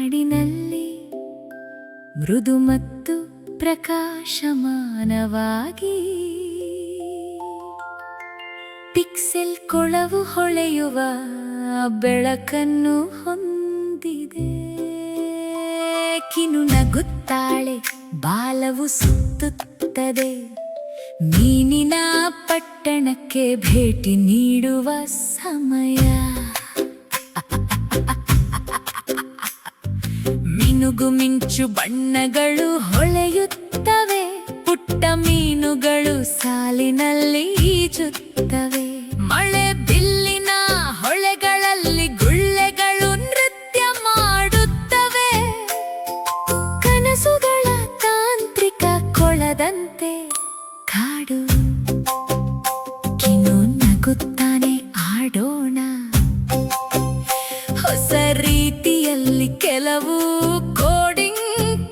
ಹಾಡಿನಲ್ಲಿ ಮೃದು ಮತ್ತು ಪ್ರಕಾಶಮಾನವಾಗಿ ಪಿಕ್ಸೆಲ್ ಕೊಳವು ಹೊಳೆಯುವ ಬೆಳಕನ್ನು ಹೊಂದಿದೆ. ಕಿನು ನಗುತ್ತಾಳೆ, ಬಾಲವು ಸುತ್ತುತ್ತದೆ, ಮೀನಿನ ಪಟ್ಟಣಕ್ಕೆ ಭೇಟಿ ನೀಡುವ ಸಮಯ. ಮಿನುಗು ಮಿಂಚು ಬಣ್ಣಗಳು ಹೊಳೆಯುತ್ತವೆ, ಪುಟ್ಟ ಮೀನುಗಳು ಸಾಲಿನಲ್ಲಿ ಈಜುತ್ತವೆ. ಮಳೆ ಬಿಲ್ಲಿನ ಹೊಳೆಗಳಲ್ಲಿ ಗುಳ್ಳೆಗಳು ನೃತ್ಯ ಮಾಡುತ್ತವೆ. ಕನಸುಗಳ ತಾಂತ್ರಿಕ ಕೊಳದಂತೆ ಕಾಡು. ಕಿನು ನಗುತ್ತಾನೆ, ಆಡೋಣ ಹೊಸ ರೀತಿಯಲ್ಲಿ ಕೆಲವು ಕೋಡಿಂಗ್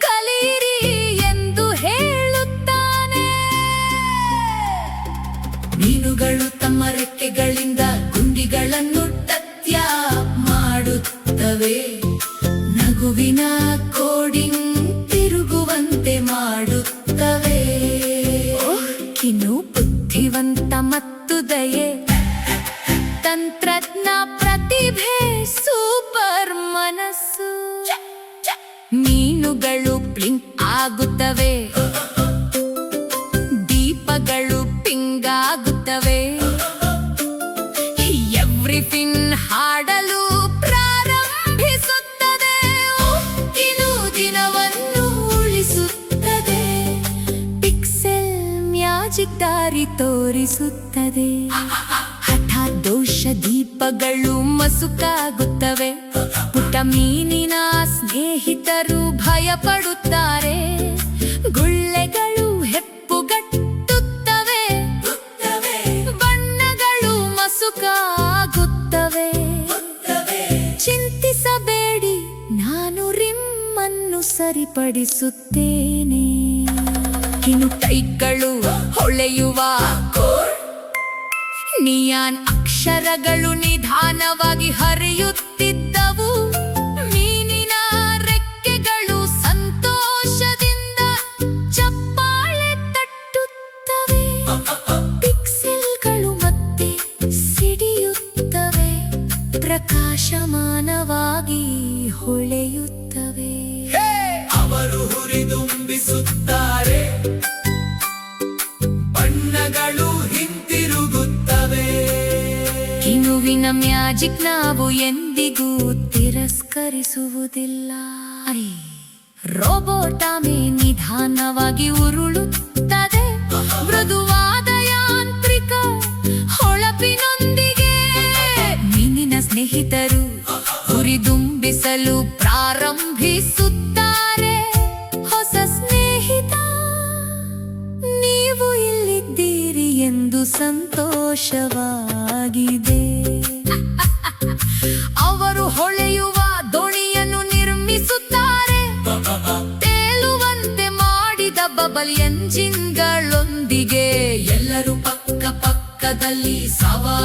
ಕಲಿಯಿರಿ ಎಂದು ಹೇಳುತ್ತಾನೆ. ಮೀನುಗಳು ತಮ್ಮ ರೆಕ್ಕೆಗಳಿಂದ ಗುಂಡಿಗಳನ್ನು ಟತ್ಯ ಮಾಡುತ್ತವೆ. ನಗುವಿನ ಕೋಡಿಂಗ್ ತಿರುಗುವಂತೆ ಮಾಡುತ್ತವೆ. ಕಿನು ಬುದ್ಧಿವಂತ ಮತ್ತು ದಯೆ, ತಂತ್ರಜ್ಞ ಪ್ರತಿಭೆ, ಸೂಪರ್ ಮನಸ್ಸು. ಮೀನುಗಳು ಬ್ಲಿಂಕ್ ಆಗುತ್ತವೆ, ದೀಪಗಳು ಪಿಂಗ್ ಆಗುತ್ತವೆ. ಎವ್ರಿಥಿಂಗ್ ಹಾಡಲು ಪ್ರಾರಂಭಿಸುತ್ತದೆ. ಇದು ದಿನವನ್ನು ಉಳಿಸುತ್ತದೆ. ಪಿಕ್ಸೆಲ್ ಮ್ಯಾಜಿಕ್ ದಾರಿ ತೋರಿಸುತ್ತದೆ. ಹಠಾತ್ ದೋಷ ದೀಪಗಳು ಮಸುಕಾಗುತ್ತವೆ. ಪುಟ್ಟ ಮೀನಿನ ಸ್ನೇಹಿತರು ಭಯಪಡುತ್ತಾರೆ. ಗುಳ್ಳೆಗಳು ಹೆಪ್ಪುಗಟ್ಟುತ್ತವೆ, ಬಣ್ಣಗಳು ಮಸುಕಾಗುತ್ತವೆ. ಚಿಂತಿಸಬೇಡಿ, ನಾನು ರಿಮ್ ಅನ್ನು ಸರಿಪಡಿಸುತ್ತೇನೆ. ಇನ್ನು ಕೈಗಳು ಹೊಳೆಯುವ ನಿಯಾನ್ ಅಕ್ಷರಗಳು ನಿಧಾನವಾಗಿ ಹರಿಯುತ್ತಿದ್ದವು. ಮೀನಿನ ರೆಕ್ಕೆಗಳು ಸಂತೋಷದಿಂದ ಚಪ್ಪಾಳೆ ತಟ್ಟುತ್ತವೆ. ಪಿಕ್ಸೆಲ್ಗಳು ಮತ್ತೆ ಸಿಡಿಯುತ್ತವೆ, ಪ್ರಕಾಶಮಾನವಾಗಿ ಹೊಳೆಯುತ್ತವೆ. ಅವರು ಹುರಿದುಂಬಿಸುತ್ತಾರೆ, ಬಣ್ಣಗಳು ಹಿಂತಿರುಗುತ್ತವೆ. ಕಿನುವಿನ ಮ್ಯಾಜಿಕ್ ನಾವು ಎಂದಿಗೂ ತಿರಸ್ಕರಿಸುವುದಿಲ್ಲ. ರೋಬೋಟ್ ಆಮೆ ನಿಧಾನವಾಗಿ ಉರುಳುತ್ತದೆ, ಮೃದುವಾದ ಯಾಂತ್ರಿಕ ಹೊಳಪಿನೊಂದಿಗೆ. ಮೀನಿನ ಸ್ನೇಹಿತರು ಹುರಿದುಂಬಿಸಲು ಪ್ರಾರಂಭಿಸುತ್ತಾರೆ. ಹೊಸ ಸ್ನೇಹಿತ, ನೀವು ಇಲ್ಲಿದ್ದೀರಿ ಎಂದು ಸಂತೋಷವಾಗಿದೆ. ಅವರು ಹೊಳೆಯುವ ದೋಣಿಯನ್ನು ನಿರ್ಮಿಸುತ್ತಾರೆ, ತೇಲುವಂತೆ ಮಾಡಿದ ಬಬಲ್ ಎಂಜಿನ್ಗಳೊಂದಿಗೆ. ಎಲ್ಲರೂ ಪಕ್ಕ ಪಕ್ಕದಲ್ಲಿ ಸವಾರಿ